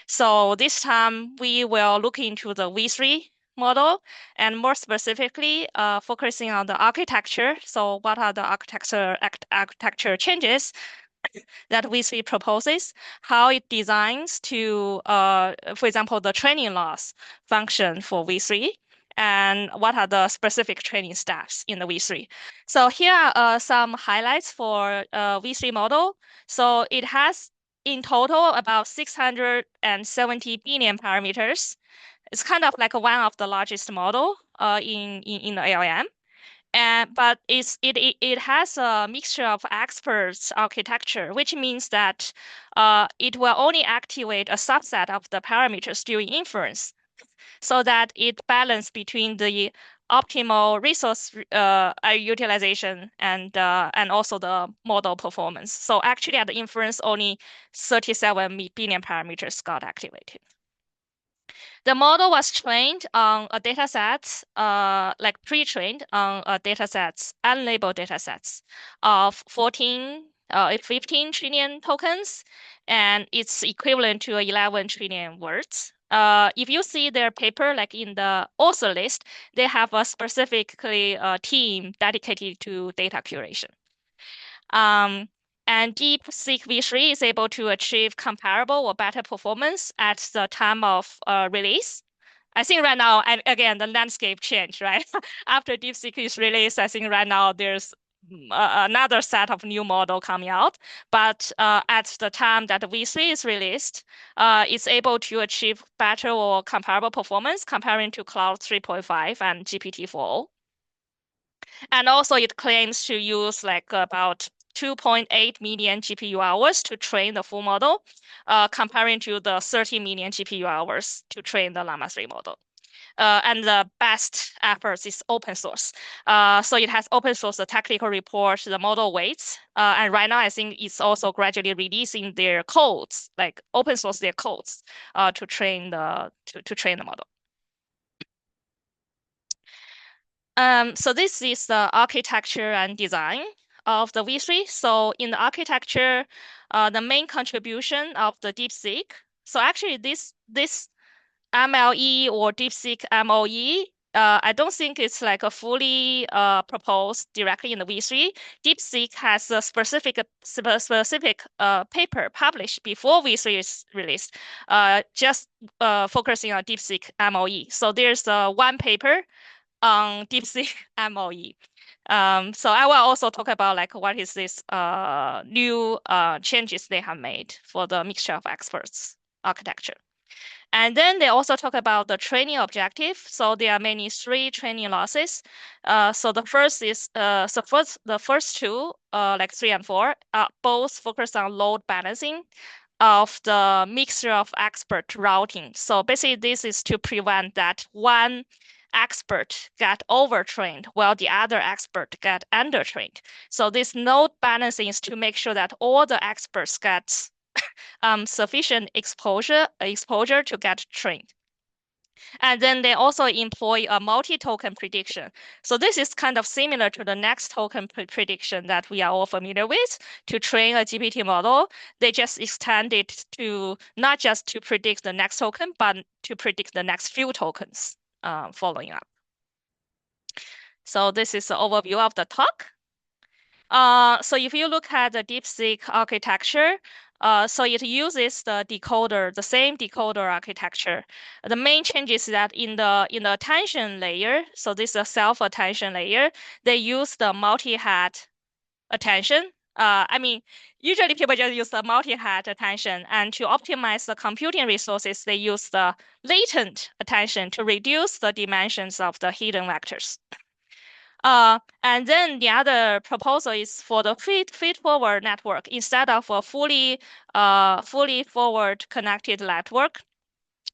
So this time we will look into the V3 model and more specifically focusing on the architecture. So what are the architecture changes that V3 proposes, how it designs to, for example, the training loss function for V3, and what are the specific training steps in the V3. So here are some highlights for V3 model. So it has in total about 670 billion parameters. It's kind of like one of the largest model in the LLM. But it has a mixture of experts architecture, which means that it will only activate a subset of the parameters during inference, so that it balance between the optimal resource utilization and also the model performance. So actually, at the inference, only 37 billion parameters got activated. The model was trained on a data set, like pre-trained on a data sets, unlabeled data sets of 15 trillion tokens, and it's equivalent to 11 trillion words. If you see their paper, like in the author list, they have a specifically team dedicated to data curation. Um, and DeepSeek-V3 is able to achieve comparable or better performance at the time of release. I think right now, and again, the landscape changed, right? After DeepSeek is released, I think right now there's another set of new model coming out. But at the time that V3 is released, it's able to achieve better or comparable performance comparing to Cloud 3.5 and GPT-4. And also it claims to use like about 2.8 million GPU hours to train the full model, comparing to the 30 million GPU hours to train the Llama 3 model. And the best efforts is open source. So it has open source the technical report, the model weights. And right now, I think it's also gradually releasing their codes, like open source their codes to train the model. So this is the architecture and design of the V3. So in the architecture, the main contribution of the DeepSeek. So actually this MLE or DeepSeek-MoE, I don't think it's like a fully proposed directly in the V3. DeepSeek has a specific paper published before V3 is released, just focusing on DeepSeek-MoE. So there's one paper on DeepSeek MoE. So I will also talk about like what is this new changes they have made for the mixture of experts architecture. And then they also talk about the training objective. So there are mainly three training losses. So the first is the first two, like 3 and 4, both focus on load balancing of the mixture of expert routing. So basically, this is to prevent that one expert get overtrained while the other expert get undertrained. So this load balancing is to make sure that all the experts get sufficient exposure to get trained. And then they also employ a multi-token prediction. So this is kind of similar to the next token prediction that we are all familiar with. To train a GPT model, they just extend it to not just to predict the next token, but to predict the next few tokens following up. So this is the overview of the talk. So if you look at the DeepSeek architecture, so it uses the decoder, the same decoder architecture. The main change is that in the attention layer, so this is a self-attention layer, they use the multi-hat attention. I mean, usually people just use the multi-hat attention, and to optimize the computing resources, they use the latent attention to reduce the dimensions of the hidden vectors. And then the other proposal is for the feed-forward network. Instead of a fully forward connected network,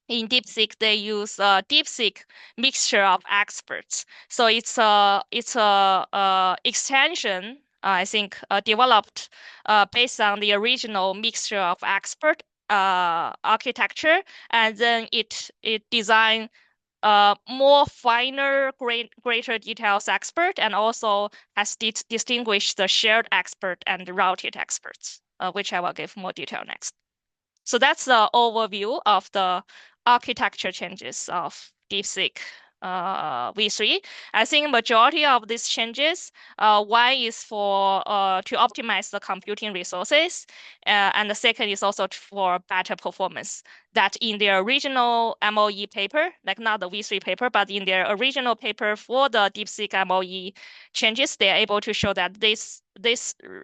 in DeepSeek they use a DeepSeek mixture of experts. So it's a extension, I think, developed based on the original mixture of expert architecture, and then it designed more finer, greater details expert, and also has distinguished the shared expert and the routed experts, which I will give more detail next. So that's the overview of the architecture changes of DeepSeek V3. I think majority of these changes, one is for to optimize the computing resources, and the second is also for better performance. That in their original MOE paper, like not the V3 paper, but in their original paper for the DeepSeek MOE changes, they are able to show that this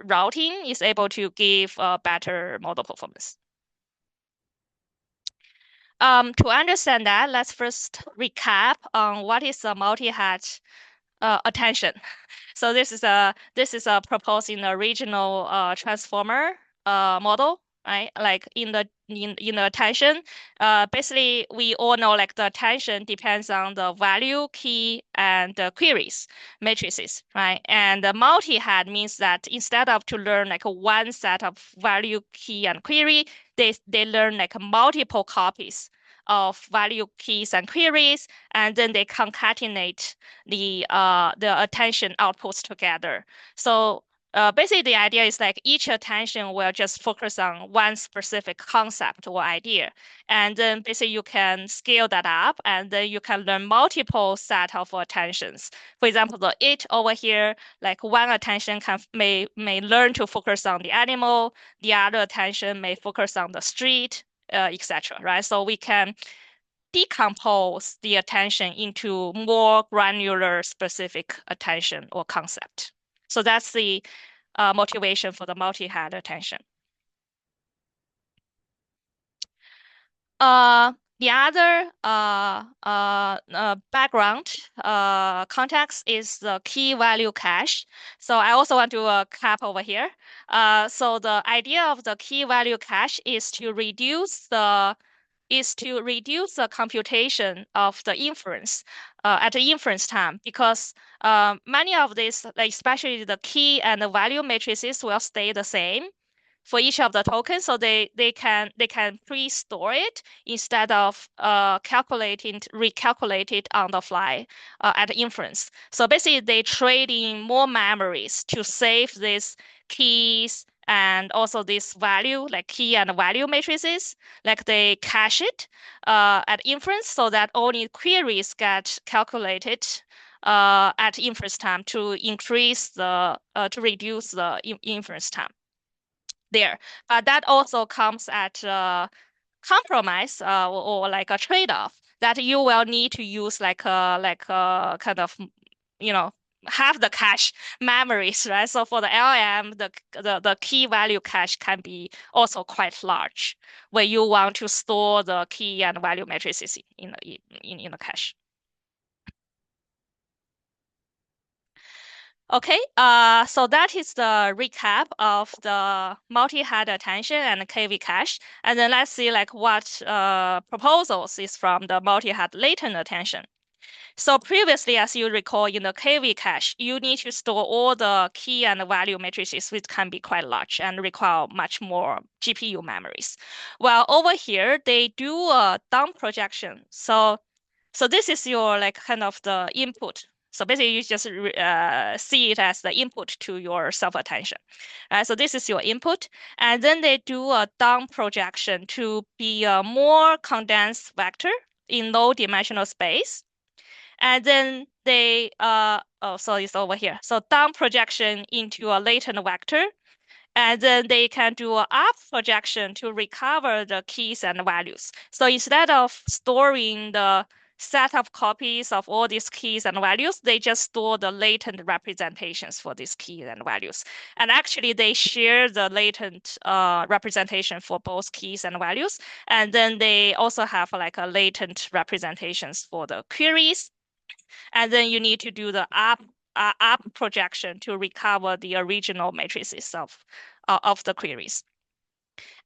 routing is able to give better model performance. To understand that, let's first recap on what is a multi-head attention. So this is a proposed in the original transformer model, right? Like in the attention, basically we all know like the attention depends on the value, key, and the queries matrices, right? And the multi-head means that instead of to learn like one set of value, key, and query, they learn like multiple copies of value, keys, and queries, and then they concatenate the attention outputs together. So basically the idea is like each attention will just focus on one specific concept or idea. And then basically you can scale that up and then you can learn multiple set of attentions. For example, the it over here, like one attention may learn to focus on the animal, the other attention may focus on the street, etc. Right? So we can decompose the attention into more granular specific attention or concept. So that's the motivation for the multi-head attention. The other background context is the key value cache. So I also want to cap over here. So the idea of the key value cache is to reduce the computation of the inference at the inference time because many of these, like especially the key and the value matrices, will stay the same for each of the tokens, so they can pre-store it instead of recalculate it on the fly at inference. So basically, they trade in more memories to save these keys and also this value, like key and value matrices, like they cache it at inference so that only queries get calculated at inference time to reduce the inference time there. But that also comes at compromise or like a trade-off that you will need to use like a kind of, you know, have the cache memories, right? So for the LLM, the key value cache can be also quite large where you want to store the key and value matrices in the cache. Okay, so that is the recap of the multi-head attention and KV cache. And then let's see like what proposals is from the multi-head latent attention. So previously, as you recall, in the KV cache, you need to store all the key and value matrices, which can be quite large and require much more GPU memories. Well, over here, they do a down projection. So this is your like kind of the input. So basically, you just see it as the input to your self-attention. So this is your input, and then they do a down projection to be a more condensed vector in low-dimensional space. And then they so it's over here. So down projection into a latent vector, and then they can do an up projection to recover the keys and values. So instead of storing the set of copies of all these keys and values, they just store the latent representations for these keys and values. And actually, they share the latent representation for both keys and values. And then they also have like a latent representations for the queries. And then you need to do the up projection to recover the original matrices of the queries.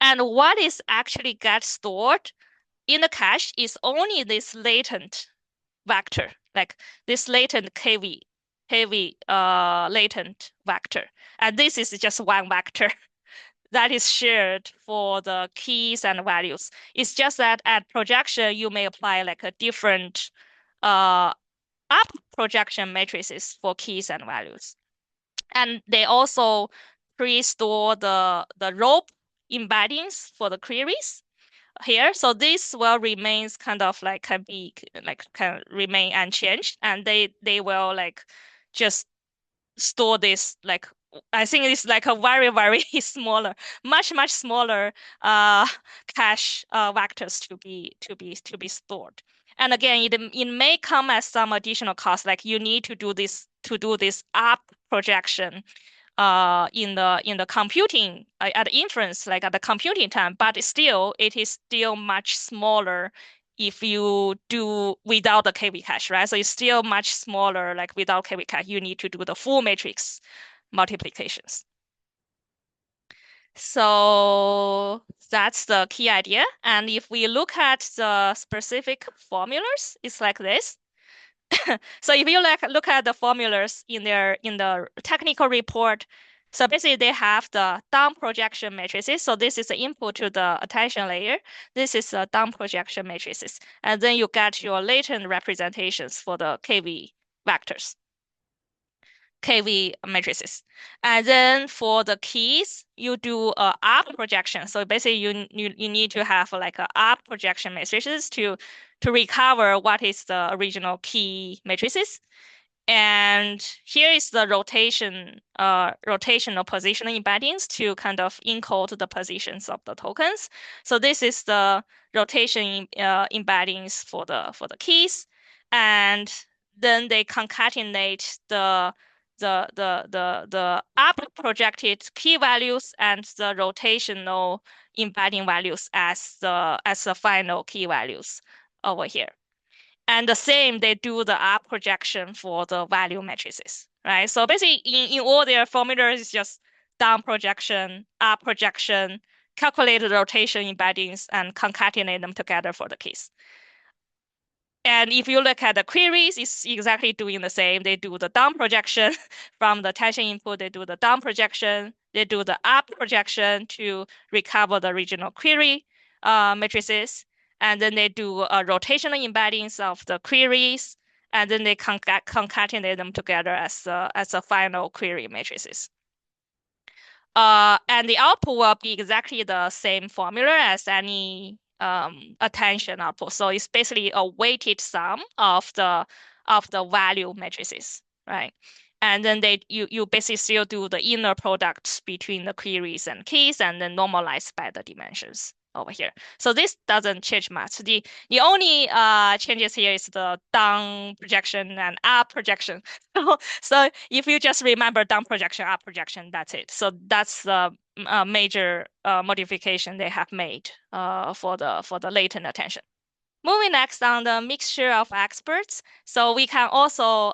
And what is actually gets stored in the cache is only this latent vector, like this latent KV latent vector. And this is just one vector that is shared for the keys and values. It's just that at projection, you may apply like a different up projection matrices for keys and values. And they also pre-store the rope embeddings for the queries. here. So this will remains kind of like can remain unchanged, and they will like just store this like I think it's like a very very smaller, much smaller uh cache vectors to be stored. And again, it may come as some additional cost, like you need to do this up projection in the computing at inference, like at the computing time, but still it is still much smaller if you do without the KV cache, right? So it's still much smaller, like without KV cache, you need to do the full matrix multiplications. So that's the key idea. And if we look at the specific formulas, it's like this. So if you look at the formulas in the technical report, so basically they have the down projection matrices. So this is the input to the attention layer. This is the down projection matrices. And then you get your latent representations for the KV vectors. KV matrices. And then for the keys, you do a up projection. So basically you need to have like a up projection matrices to recover what is the original key matrices. And here is the rotational positional embeddings to kind of encode the positions of the tokens. So this is the rotation embeddings for the keys, and then they concatenate the up projected key values and the rotational embedding values as the final key values over here. And the same, they do the up projection for the value matrices, right? So basically, in all their formulas, it's just down projection, up projection, calculate the rotation embeddings, and concatenate them together for the keys. And if you look at the queries, it's exactly doing the same. They do the down projection from the attention input. They do the down projection. They do the up projection to recover the original query matrices. And then they do rotational embeddings of the queries. And then they concatenate them together as a final query matrices. And the output will be exactly the same formula as any attention output. So it's basically a weighted sum of the value matrices, right? And then you basically still do the inner product between the queries and keys, and then normalize by the dimensions over here. So this doesn't change much. The only changes here is the down projection and up projection. So if you just remember down projection, up projection, that's it. So that's the major modification they have made for the latent attention. Moving next on the mixture of experts. So we can also,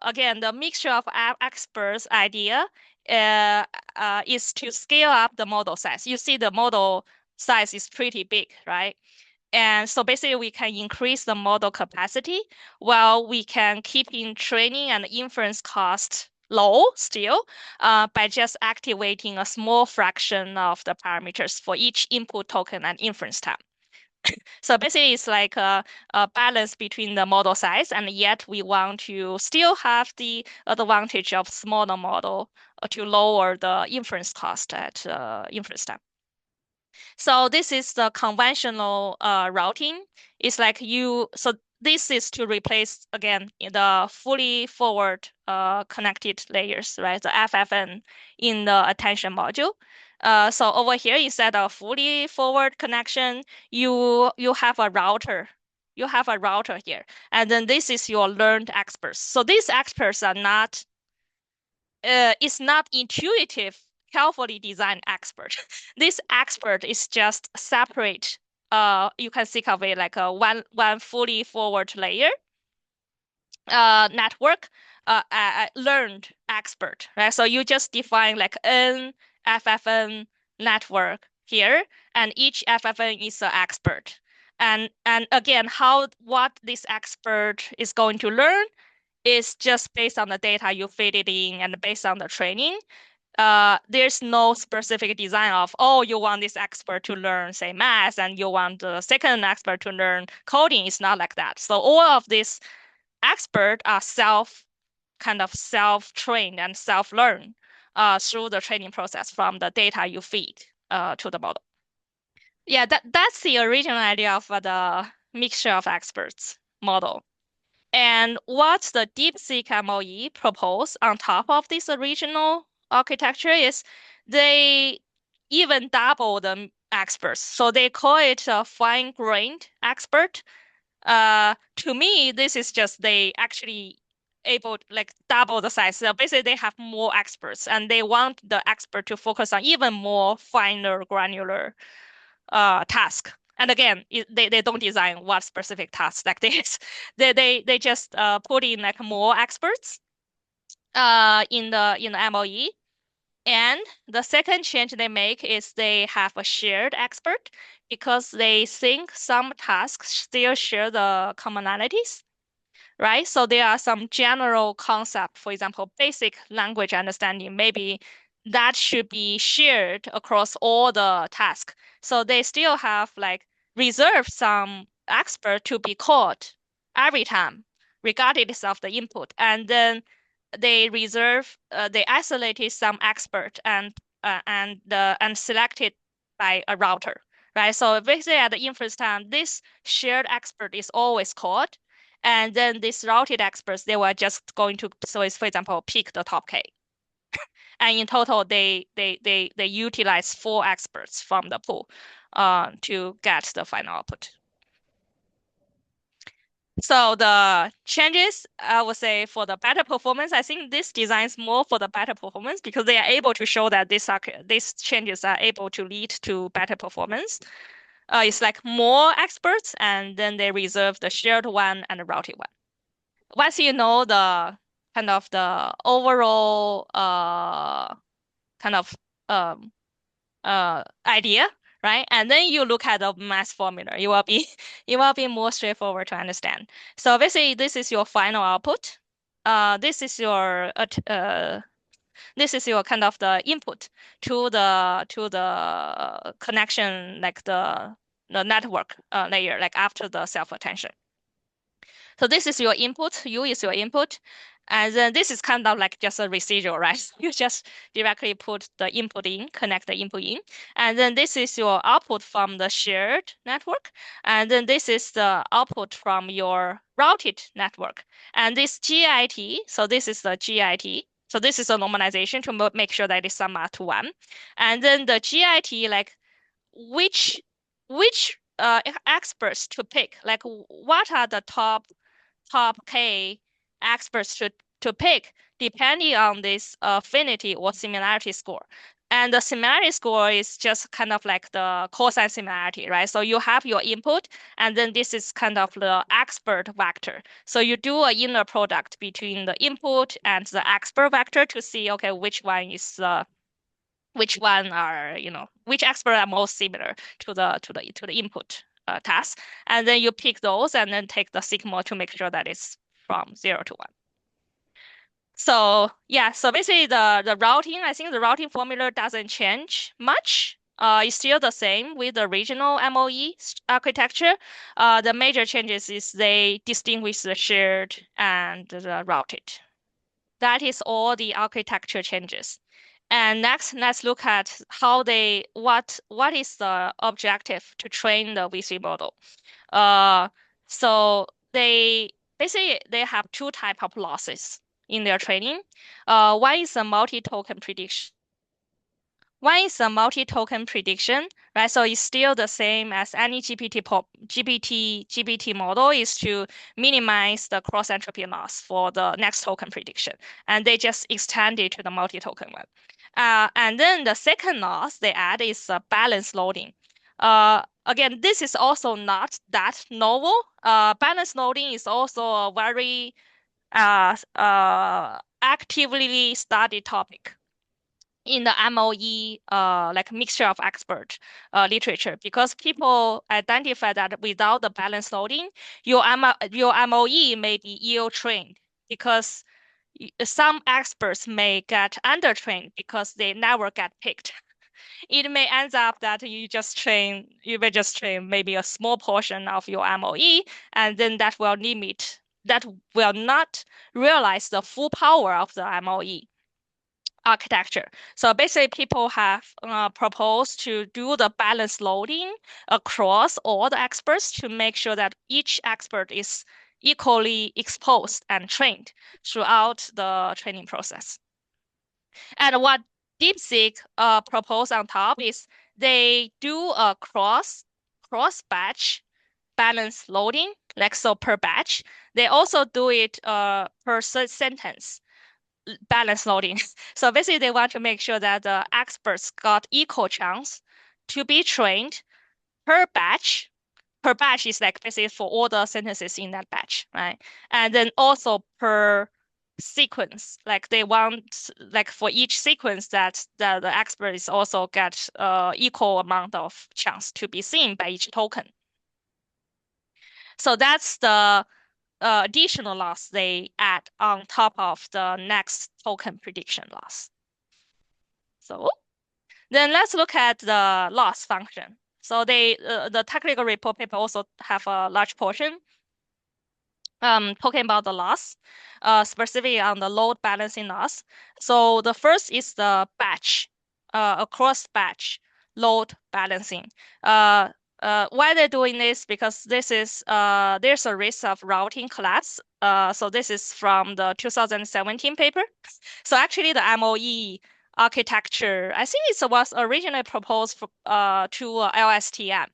again, the mixture of experts idea is to scale up the model size. You see the model size is pretty big, right? And so basically we can increase the model capacity while we can keep in training and inference cost low still by just activating a small fraction of the parameters for each input token and inference time. So basically it's like a balance between the model size, and yet we want to still have the advantage of smaller model to lower the inference cost at inference time. So this is the conventional routing. It's like so this is to replace, again, the fully forward connected layers, right? The FFN in the attention module. So over here, instead of fully forward connection, you have a router. You have a router here. And then this is your learned experts. So these experts are not is not intuitive, carefully designed expert. This expert is just separate. You can think of it like a one fully forward layer network, learned expert, right? So you just define like N FFN network here, and each FFN is an expert. And again, what this expert is going to learn is just based on the data you feed it in and based on the training. There's no specific design of, oh, you want this expert to learn, say, math, and you want the second expert to learn coding. It's not like that. So all of these experts are self-trained and self-learn through the training process from the data you feed to the model. Yeah, that's the original idea of the mixture of experts model. And what the DeepSeek MOE proposed on top of this original architecture is they even double the experts. So they call it a fine-grained expert. To me, this is just they actually able like double the size. So basically, they have more experts, and they want the expert to focus on even more finer, granular task. And again, they don't design what specific task like this. They just put in like more experts in the MOE. And the second change they make is they have a shared expert because they think some tasks still share the commonalities, right? So there are some general concept, for example, basic language understanding, maybe that should be shared across all the tasks. So they still have like reserved some expert to be called every time, regardless of the input. And then they isolated some expert and selected by a router, right? So basically at the inference time, this shared expert is always called, and then these routed experts, they were just going to, so it's, for example, pick the top K. And in total, they utilize 4 experts from the pool to get the final output. So the changes, I would say for the better performance, I think this design is more for the better performance because they are able to show that these changes are able to lead to better performance. It's like more experts, and then they reserve the shared one and the routed one. Once you know the kind of the overall kind of um idea, right? And then you look at the math formula, it will be it will be more straightforward to understand. So basically, this is your final output. This is your this is your kind of the input to the connection, like the network layer, like after the self-attention. So this is your input, U is your input. And then this is kind of like just a residual, right? You just directly put the input in, connect the input in. And then this is your output from the shared network. And then this is the output from your routed network. And this GIT, so this is the GIT. So this is a normalization to make sure that it's sum up to 1. And then the GIT, like which experts to pick, like what are the top K experts to pick depending on this affinity or similarity score. And the similarity score is just kind of like the cosine similarity, right? So you have your input, and then this is kind of the expert vector. So you do an inner product between the input and the expert vector to see, okay, which one are, which expert are most similar to the input task. And then you pick those and then take the sigma to make sure that it's from 0 to 1. So yeah, so basically the routing, I think the routing formula doesn't change much. It's still the same with the original MOE architecture. The major changes is they distinguish the shared and the routed. That is all the architecture changes. And next, let's look at what is the objective to train the V3 model. Uh, so they have 2 type of losses in their training. One is a multi-token prediction. One is a multi-token prediction, right? So it's still the same as any GPT model is to minimize the cross entropy loss for the next token prediction. And they just extend it to the multi-token one. And then the second loss they add is balance loading. Again, this is also not that novel. Balance loading is also a very actively studied topic in the MOE, like mixture of expert literature, because people identify that without the balance loading, your MOE may be ill trained because some experts may get undertrained because they never get picked. It may end up that you may just train maybe a small portion of your MOE, and then that will not realize the full power of the MOE. architecture. So basically, people have proposed to do the balance loading across all the experts to make sure that each expert is equally exposed and trained throughout the training process. And what DeepSeek proposed on top is they do a cross batch balance loading, like so per batch. They also do it per sentence balance loading. So basically, they want to make sure that the experts got equal chance to be trained per batch. Per batch is like basically for all the sentences in that batch, right? And then also per sequence, like they want like for each sequence that the expert is also get equal amount of chance to be seen by each token. So that's the additional loss they add on top of the next token prediction loss. So then let's look at the loss function. So the technical report paper also have a large portion talking about the loss, specifically on the load balancing loss. So the first is the batch, across batch load balancing. Why they're doing this? Because this is there's a risk of routing collapse. So this is from the 2017 paper. So actually the MOE architecture, I think it was originally proposed for, to LSTM.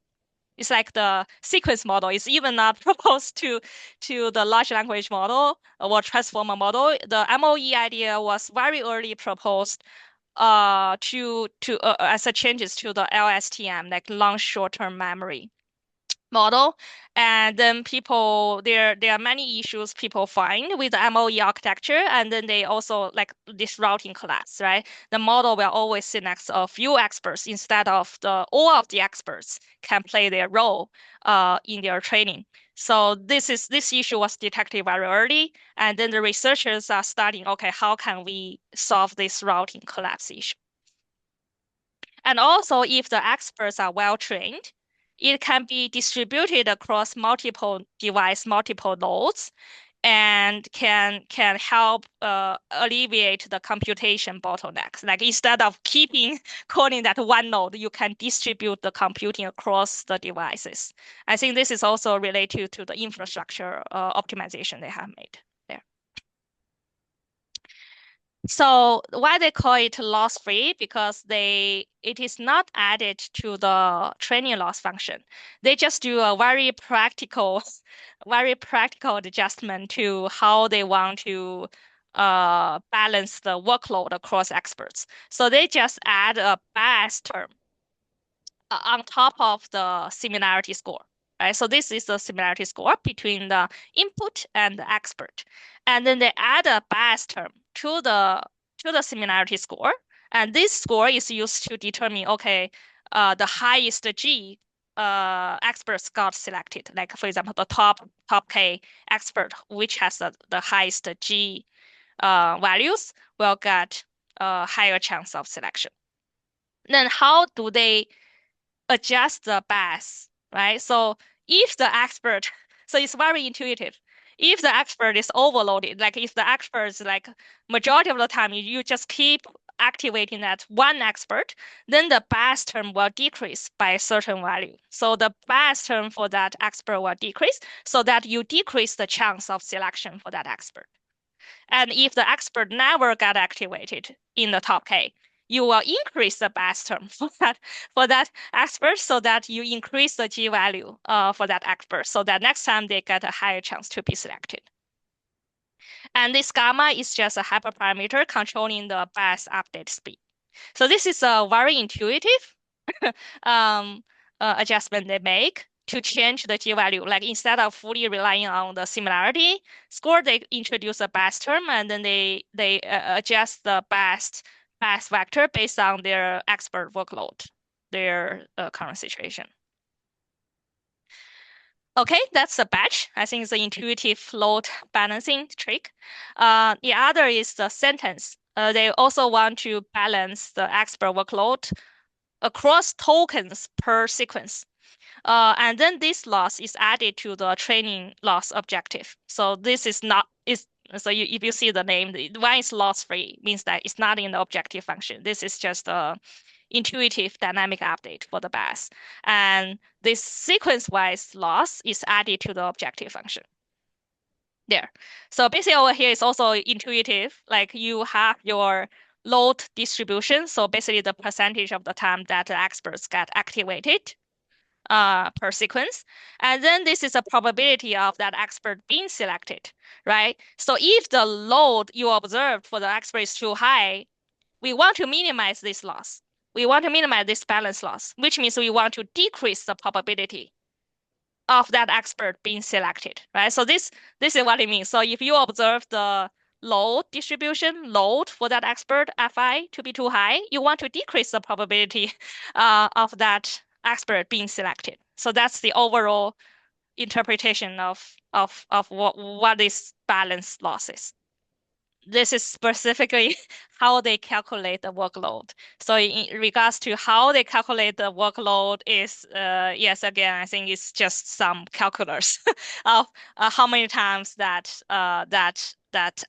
It's like the sequence model is even not proposed to the large language model or transformer model. The MOE idea was very early proposed to as a changes to the LSTM, like long short-term memory model. And then there are many issues people find with the MOE architecture. And then they also like this routing collapse, right? The model will always sit next to a few experts instead of all of the experts can play their role in their training. So this issue was detected very early. And then the researchers are studying, okay, how can we solve this routing collapse issue? And also, if the experts are well trained, it can be distributed across multiple device, multiple nodes, and can help alleviate the computation bottlenecks. Like instead of keeping calling that one node, you can distribute the computing across the devices. I think this is also related to the infrastructure optimization they have made there. So why they call it loss free? Because it is not added to the training loss function. They just do a very practical, very practical adjustment to how they want to balance the workload across experts. So they just add a bias term on top of the similarity score, right? So this is the similarity score between the input and the expert. And then they add a bias term to the similarity score. And this score is used to determine, okay, the highest G experts got selected. Like for example, the top K expert, which has the highest G values, will get a higher chance of selection. Then how do they adjust the bias, right? So if the expert, so it's very intuitive. If the expert is overloaded, like if the expert is like majority of the time you just keep activating that one expert, then the bias term will decrease by a certain value. So the bias term for that expert will decrease so that you decrease the chance of selection for that expert. And if the expert never got activated in the top K, you will increase the bias term for that expert so that you increase the G value for that expert so that next time they get a higher chance to be selected. And this gamma is just a hyperparameter controlling the bias update speed. So this is a very intuitive adjustment they make to change the G value. Like instead of fully relying on the similarity score, they introduce a bias term and then they adjust the bias vector based on their expert workload, their current situation. Okay, that's the batch. I think it's an intuitive load balancing trick. The other is the sentence. They also want to balance the expert workload across tokens per sequence. And then this loss is added to the training loss objective. So this is not So if you see the name, one is loss-free, means that it's not in the objective function. This is just a intuitive dynamic update for the bus. And this sequence-wise loss is added to the objective function. There. So basically over here is also intuitive. Like you have your load distribution. So basically the percentage of the time that the experts get activated per sequence. And then this is a probability of that expert being selected, right? So if the load you observed for the expert is too high, we want to minimize this loss. We want to minimize this balance loss, which means we want to decrease the probability of that expert being selected, right? So this is what it means. So if you observe the load distribution, load for that expert Fi to be too high, you want to decrease the probability of that expert being selected. So that's the overall interpretation of what is balance loss is. This is specifically how they calculate the workload. So in regards to how they calculate the workload is, yes, again, I think it's just some calculus of how many times that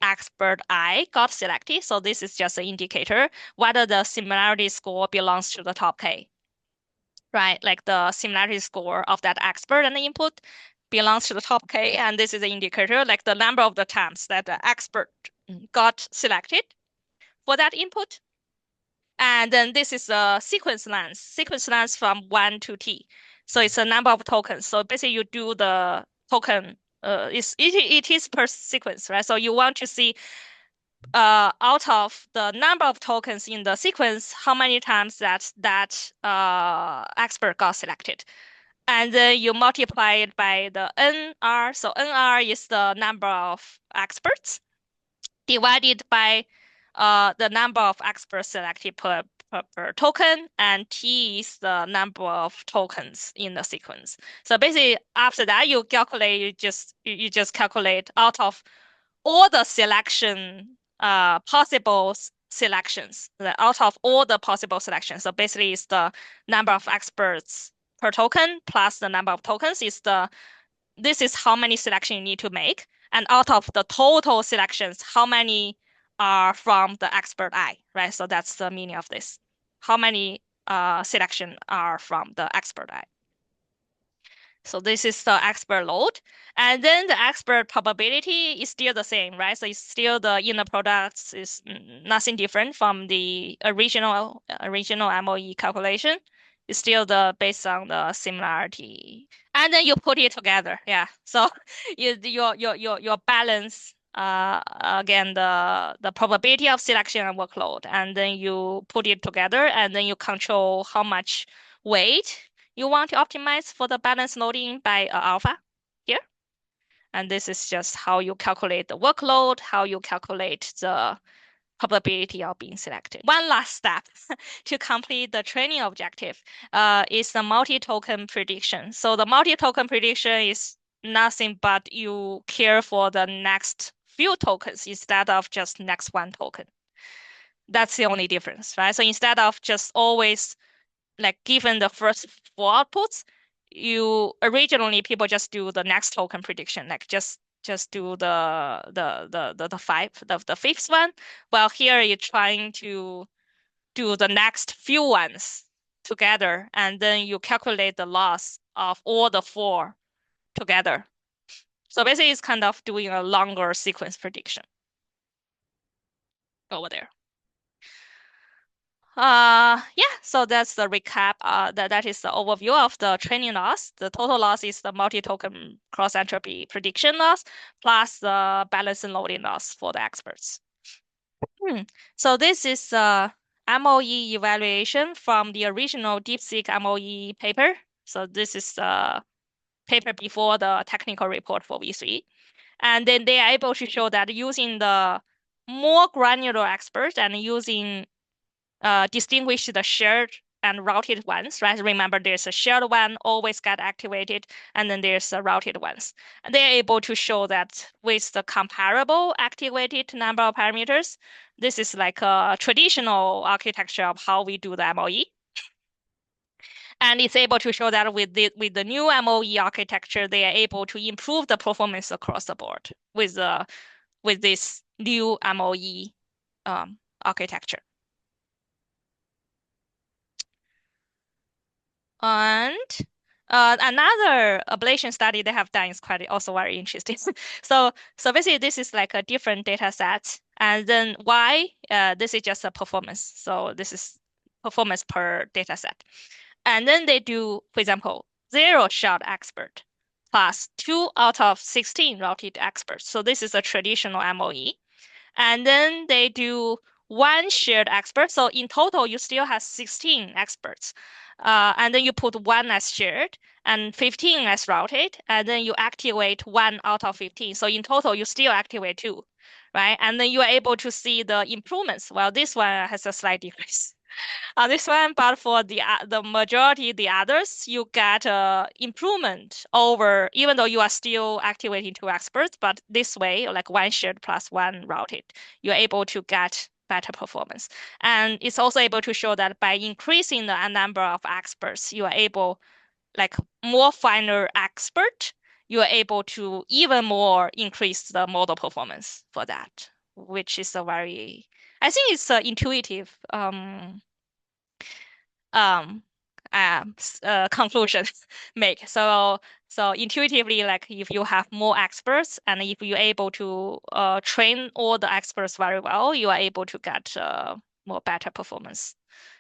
expert I got selected. So this is just an indicator whether the similarity score belongs to the top K, right? Like the similarity score of that expert and the input belongs to the top K, and this is an indicator like the number of the times that the expert got selected for that input. And then this is a sequence length from 1 to t. So it's a number of tokens. So basically you do the token, it is per sequence, right? So you want to see out of the number of tokens in the sequence, how many times that expert got selected. And then you multiply it by the NR. So NR is the number of experts divided by the number of experts selected per token, and T is the number of tokens in the sequence. So basically, after that, you calculate, you just calculate out of all the selection possible selections, out of all the possible selections. So basically, it's the number of experts per token plus the number of tokens is this is how many selection you need to make. And out of the total selections, how many are from the expert I, right? So that's the meaning of this. How many selection are from the expert I? So this is the expert load. And then the expert probability is still the same, right? So it's still the inner products is nothing different from the original MOE calculation. It's still the based on the similarity. And then you put it together. Yeah. So your balance again the probability of selection and workload, and then you put it together, and then you control how much weight you want to optimize for the balance loading by alpha here. And this is just how you calculate the workload, how you calculate the probability of being selected. One last step to complete the training objective is the multi-token prediction. So the multi-token prediction is nothing but you care for the next few tokens instead of just next one token. That's the only difference, right? So instead of just always like given the first four outputs, you originally people just do the next token prediction, like just do the fifth one. While here you're trying to do the next few ones together, and then you calculate the loss of all the four together. So basically it's kind of doing a longer sequence prediction over there. Yeah, so that's the recap. That is the overview of the training loss. The total loss is the multi-token cross entropy prediction loss plus the balance and loading loss for the experts. So this is MOE evaluation from the original DeepSeek MOE paper. So this is the paper before the technical report for V3. And then they are able to show that using the more granular experts and using distinguish the shared and routed ones, right? Remember, there's a shared one always get activated, and then there's a routed ones. And they're able to show that with the comparable activated number of parameters, this is like a traditional architecture of how we do the MOE. And it's able to show that with the new MOE architecture, they are able to improve the performance across the board with with this new MOE architecture. And another ablation study they have done is quite also very interesting. So basically this is like a different data set. And then why? This is just a performance. So this is performance per data set. And then they do, for example, 0-shot expert plus 2 out of 16 routed experts. So this is a traditional MOE. And then they do one shared expert. So in total, you still have 16 experts. And then you put one as shared and 15 as routed. And then you activate 1 out of 15. So in total, you still activate 2, right? And then you are able to see the improvements. Well, this one has a slight decrease on this one, but for the majority, the others, you get improvement over, even though you are still activating 2 experts, but this way, like 1 shared plus 1 routed, you're able to get better performance. And it's also able to show that by increasing the number of experts, you are able, like more finer expert, you are able to even more increase the model performance for that, which is a very, I think it's intuitive um conclusion make. So intuitively, like if you have more experts and if you're able to train all the experts very well, you are able to get more better performance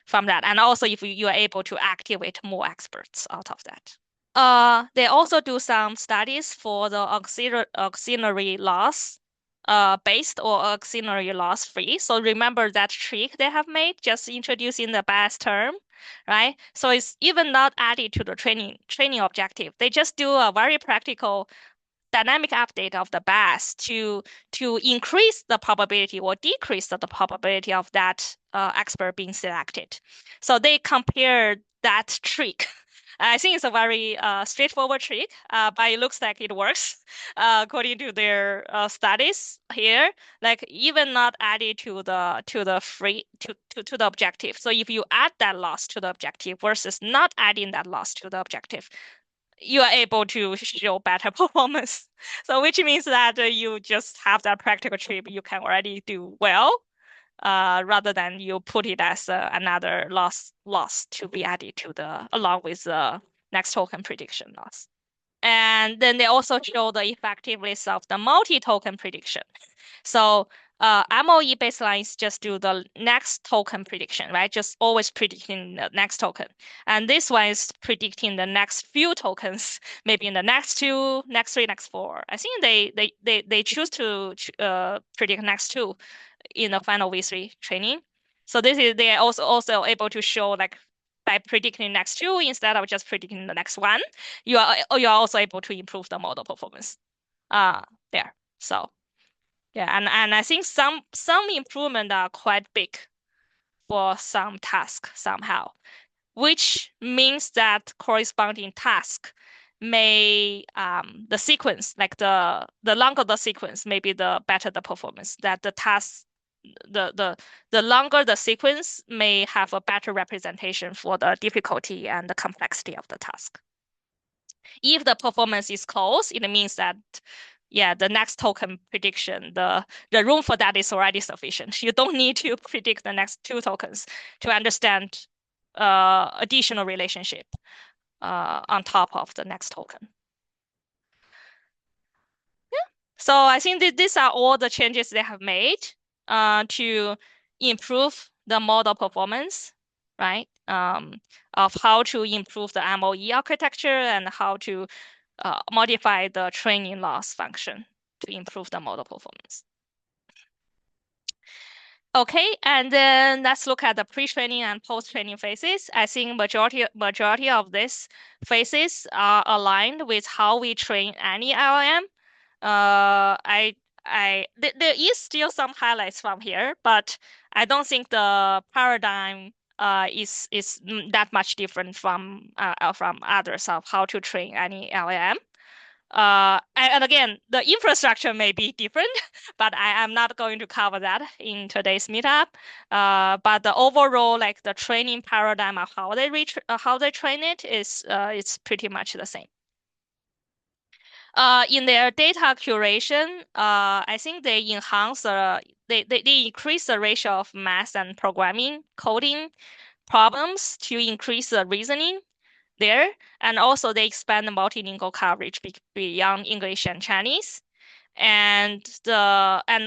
from that. And also if you are able to activate more experts out of that. They also do some studies for the auxiliary loss based or auxiliary loss free. So remember that trick they have made, just introducing the best term, right? So it's even not added to the training objective. They just do a very practical dynamic update of the best to increase the probability or decrease the probability of that expert being selected. So they compare that trick. I think it's a very straightforward trick, but it looks like it works according to their studies here. Like even not added to the free to the objective. So if you add that loss to the objective versus not adding that loss to the objective, you are able to show better performance. So which means that you just have that practical trip you can already do well, rather than you put it as another loss to be added to the along with the next token prediction loss. And then they also show the effectiveness of the multi-token prediction. So MOE baselines just do the next token prediction, right? Just always predicting the next token. And this one is predicting the next few tokens, maybe in the next 2, next 3, next 4. I think they choose to predict next 2 in the final V3 training. So this is they are also able to show like by predicting next 2 instead of just predicting the next 1, you are also able to improve the model performance. There. So yeah, and I think some improvement are quite big for some task somehow, which means that corresponding task may the sequence, like the longer the sequence, maybe the better the performance. That the task the longer the sequence may have a better representation for the difficulty and the complexity of the task. If the performance is close, it means that yeah, the next token prediction, the room for that is already sufficient. You don't need to predict the next 2 tokens to understand additional relationship on top of the next token. Yeah. So I think these are all the changes they have made to improve the model performance, right? Of how to improve the MOE architecture and how to modify the training loss function to improve the model performance. Okay, and then let's look at the pre-training and post-training phases. I think majority of these phases are aligned with how we train any LLM. There is still some highlights from here, but I don't think the paradigm is that much different from others of how to train any LLM. And again, the infrastructure may be different, but I am not going to cover that in today's meetup. But the overall, like the training paradigm of how they train it is it's pretty much the same. In their data curation, I think they enhance they increase the ratio of math and programming coding problems to increase the reasoning there, and also they expand the multilingual coverage beyond English and Chinese. And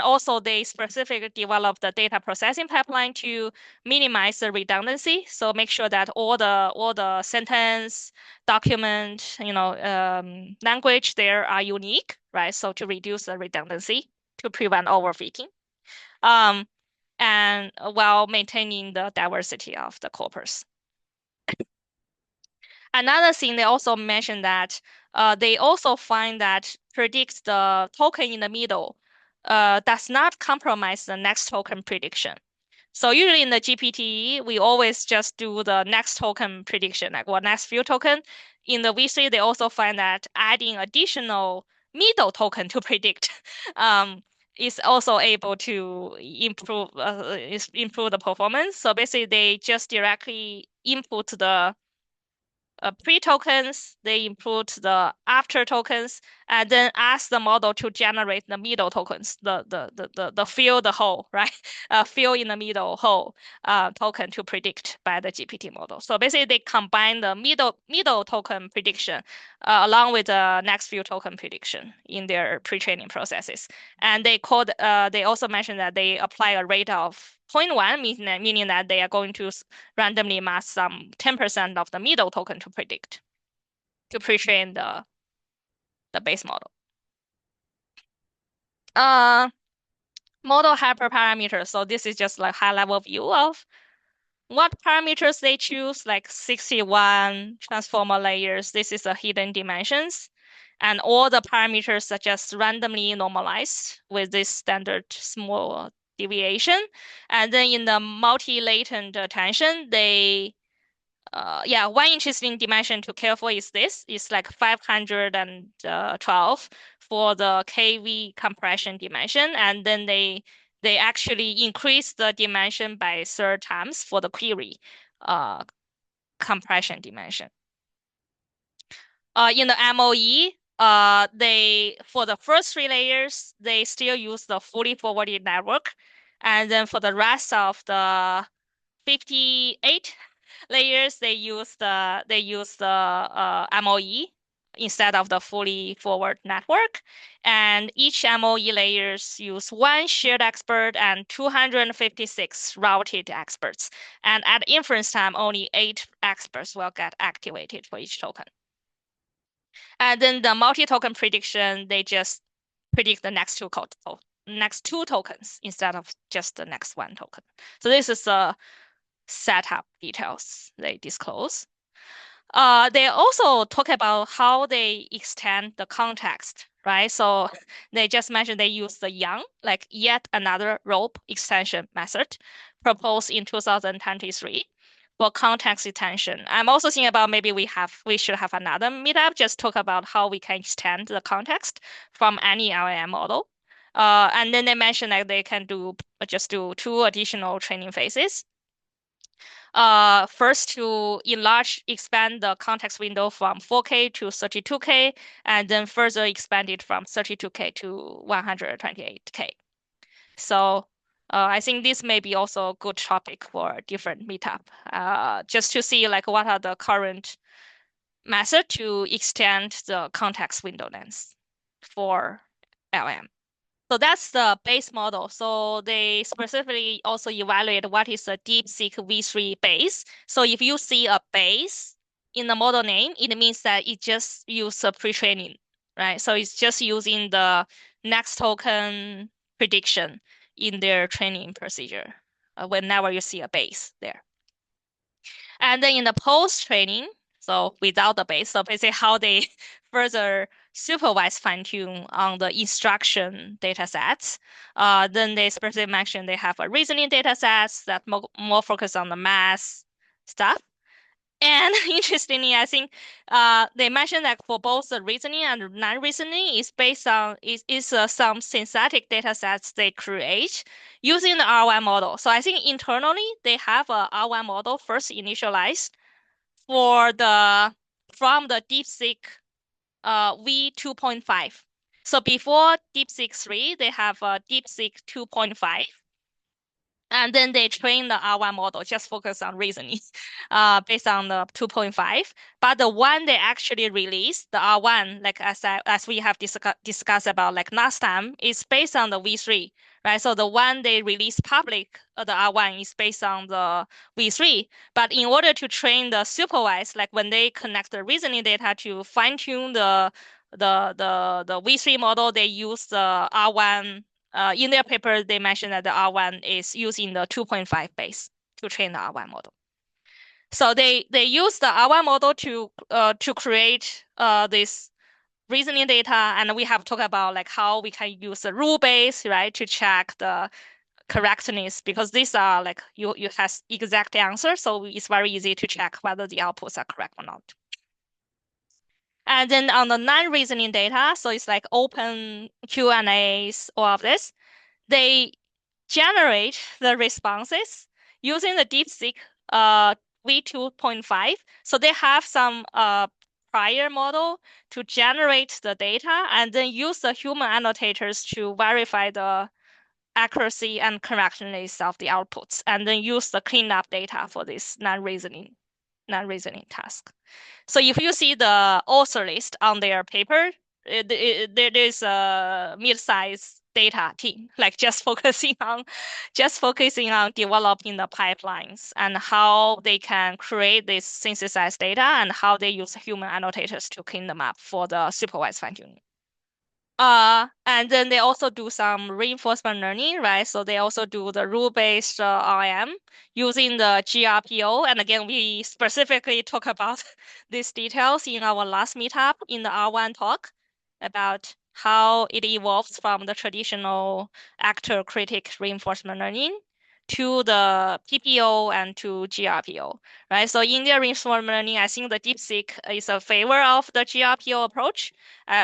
also they specifically develop the data processing pipeline to minimize the redundancy. So make sure that all the sentence, document, language there are unique, right? So to reduce the redundancy to prevent overfitting. Um, and while maintaining the diversity of the corpus. Another thing they also mentioned that they also find that predicts the token in the middle does not compromise the next token prediction. So usually in the GPT, we always just do the next token prediction, like what next few token. In the V3, they also find that adding additional middle token to predict is also able to improve the performance. So basically, they just directly input the pre-tokens, they input the after tokens, and then ask the model to generate the middle tokens, the fill the hole, right? Fill in the middle hole token to predict by the GPT model. So basically, they combine the middle token prediction along with the next few token prediction in their pre-training processes. And they also mentioned that they apply a rate of 0.1, meaning that they are going to randomly mask some 10% of the middle token to predict, to pre-train the base model. Uh, Model hyperparameters. So this is just like high level view of what parameters they choose, like 61 transformer layers. This is a hidden dimensions. And all the parameters are just randomly normalized with this standard small deviation. And then in the multi-latent attention, one interesting dimension to care for is this. It's like 512 for the KV compression dimension, and then they actually increase the dimension by third times for the query compression dimension. In the MOE, they for the first three layers, they still use the fully forwarded network, and then for the rest of the 58 layers, they use the MOE instead of the fully forward network. And each MOE layers use one shared expert and 256 routed experts. And at inference time, only 8 experts will get activated for each token. And then the multi-token prediction, they just predict the next two tokens instead of just the next one token. So this is the setup details they disclose. They also talk about how they extend the context, right? So they just mentioned they use the YANG, like yet another rope extension method proposed in 2023 for context extension. I'm also thinking about maybe we should have another meetup, just talk about how we can extend the context from any LLM model. And then they mentioned that they can do 2 additional training phases. First to expand the context window from 4K to 32K, and then further expand it from 32K to 128K. So I think this may be also a good topic for a different meetup, just to see like what are the current method to extend the context window length for LM. So that's the base model. So they specifically also evaluate what is a DeepSeek-V3 base. So if you see a base in the model name, it means that it just uses a pre-training, right? So it's just using the next token prediction in their training procedure whenever you see a base there. And then in the post-training, so without the base, so basically how they further supervise fine-tune on the instruction data sets. Then they specifically mention they have a reasoning data sets that more focus on the math stuff. And interestingly, I think they mentioned that for both the reasoning and non-reasoning is based on some synthetic data sets they create using the R1 model. So I think internally they have a R1 model first initialized from the DeepSeek V2.5. So before DeepSeek 3, they have DeepSeek 2.5. And then they train the R1 model, just focus on reasoning, based on the 2.5. But the one they actually released, the R1, like as we have discussed about like last time, is based on the V3, right? So the one they released public, the R1 is based on the V3. But in order to train the supervised, like when they connect the reasoning data to fine tune the V3 model, they use the R1. In their paper, they mentioned that the R1 is using the 2.5 base to train the R1 model. So they use the R1 model to create this reasoning data, and we have talked about like how we can use the rule base, right, to check the correctness, because these are like you has exact answer, so it's very easy to check whether the outputs are correct or not. And then on the non-reasoning data, so it's like open Q&As, all of this, they generate the responses using the DeepSeek V2.5. So they have some prior model to generate the data and then use the human annotators to verify the accuracy and correctness of the outputs, and then use the cleanup data for this non-reasoning task. So if you see the author list on their paper, there is a mid-sized data team, like just focusing on developing the pipelines and how they can create this synthesized data and how they use human annotators to clean them up for the supervised fine-tuning. And then they also do some reinforcement learning, right? So they also do the rule-based RM using the GRPO. And again, we specifically talk about these details in our last meetup in the R1 talk about how it evolves from the traditional actor-critic reinforcement learning to the PPO and to GRPO, right? So in their reinforcement learning, I think the DeepSeek is a favor of the GRPO approach,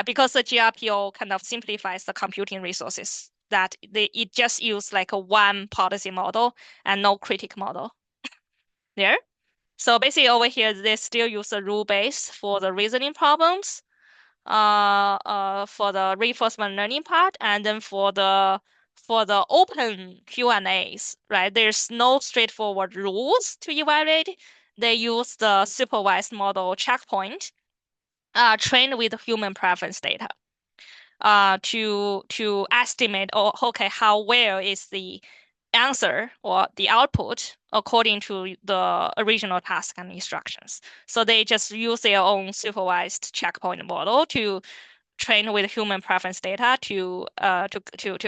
because the GRPO kind of simplifies the computing resources, that it just use like a one policy model and no critic model there. So basically over here, they still use a rule base for the reasoning problems, for the reinforcement learning part, and then for the open Q&As, right? There's no straightforward rules to evaluate. They use the supervised model checkpoint, trained with human preference data, to estimate, or okay, how well is the answer or the output according to the original task and instructions. So they just use their own supervised checkpoint model to train with human preference data to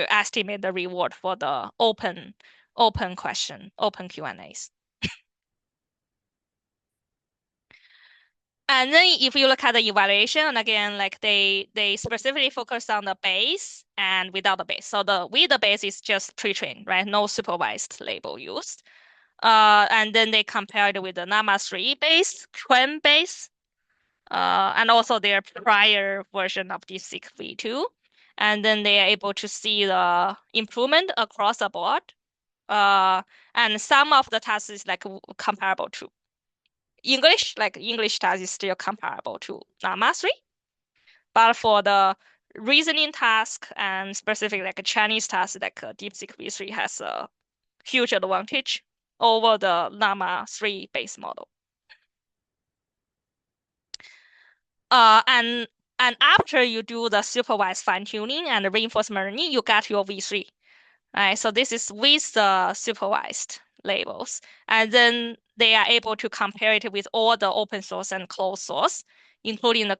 estimate the reward for the open Q&As. And then if you look at the evaluation, and again, like they specifically focus on the base and without the base. So with the base is just pre-trained, right? No supervised label used. And then they compared with the Llama 3 base, Quen base, and also their prior version of DeepSeek V2. And then they are able to see the improvement across the board. And some of the tasks is like comparable to English, like English task is still comparable to Llama 3. But for the reasoning task and specific like a Chinese task, like DeepSeek V3 has a huge advantage over the Llama 3 base model. And after you do the supervised fine tuning and reinforcement learning, you get your V3. Right? So this is with the supervised labels. And then they are able to compare it with all the open source and closed source, including the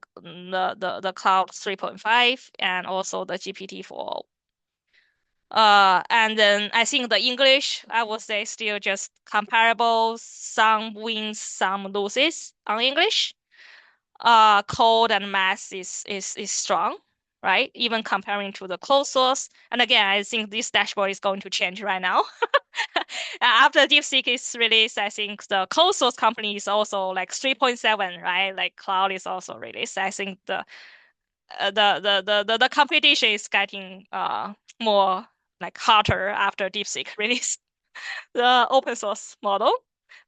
Cloud 3.5 and also the GPT-4. And then I think the English, I would say still just comparable, some wins, some loses on English. Code and math is strong, right? Even comparing to the closed source. And again, I think this dashboard is going to change right now. After DeepSeek is released, I think the closed source company is also like 3.7, right? Like cloud is also released. I think the competition is getting more like harder after DeepSeek release the open source model.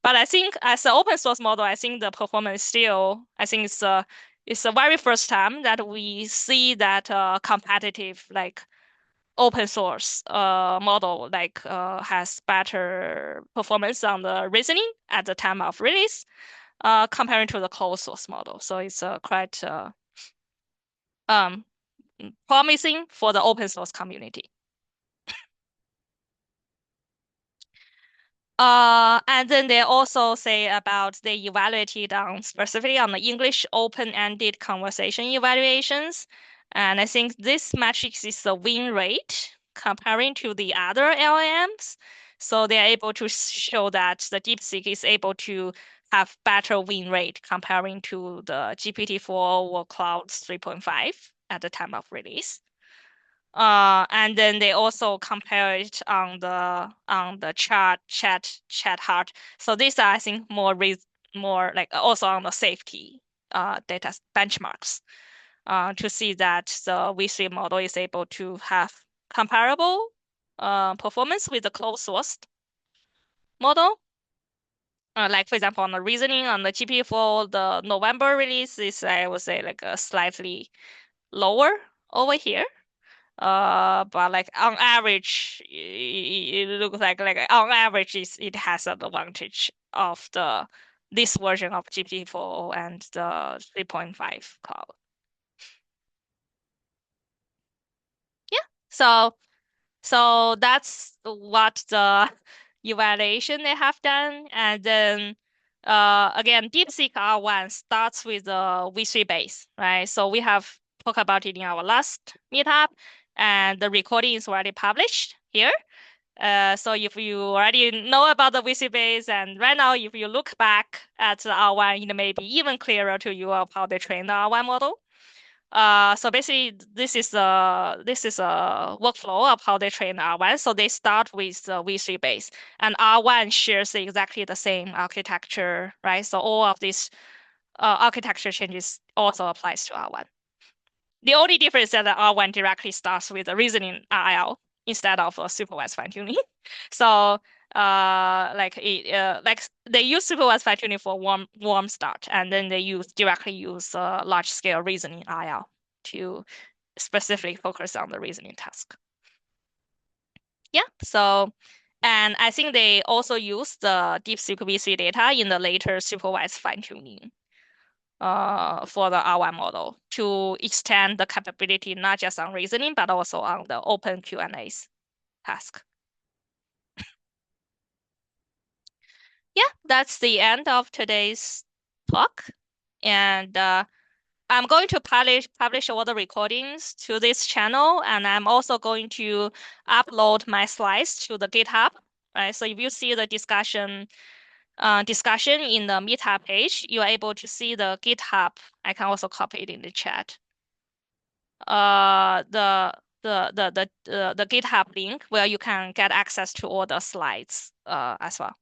But I think as an open source model, I think the performance still, I think it's the very first time that we see that competitive like open source model like has better performance on the reasoning at the time of release comparing to the closed source model. So it's quite um, promising for the open source community. And then they also say about they evaluated on specifically on the English open-ended conversation evaluations. And I think this metric is the win rate comparing to the other LLMs. So they're able to show that the DeepSeek is able to have better win rate comparing to the GPT-4 or Cloud 3.5 at the time of release. And then they also compare it on the chat heart. So these are, I think, more like also on the safety data benchmarks to see that the V3 model is able to have comparable performance with the closed source model. Like for example, on the reasoning on the GP4, the November release is I would say like a slightly lower over here. But like on average, it looks like on average it has an advantage of this version of GPT-4 and the 3.5 cloud. Yeah. So that's what the evaluation they have done. And then again, DeepSeek R1 starts with the V3 base, right? So we have talked about it in our last meetup, and the recording is already published here. So if you already know about the VC base, and right now, if you look back at the R1, it may be even clearer to you of how they train the R1 model. So basically, this is a workflow of how they train R1. So they start with the V3 base, and R1 shares exactly the same architecture, right? So all of these architecture changes also applies to R1. The only difference is that the R1 directly starts with the reasoning RL instead of a supervised fine tuning. So like they use supervised fine tuning for warm start, and then they directly use large scale reasoning RL to specifically focus on the reasoning task. Yeah. So and I think they also use the DeepSeek-V3 data in the later supervised fine tuning for the R1 model to extend the capability not just on reasoning, but also on the open Q&As task. Yeah, that's the end of today's talk. And I'm going to publish all the recordings to this channel, and I'm also going to upload my slides to the GitHub. Right, so if you see the discussion in the meetup page, you are able to see the GitHub. I can also copy it in the chat. The GitHub link where you can get access to all the slides as well.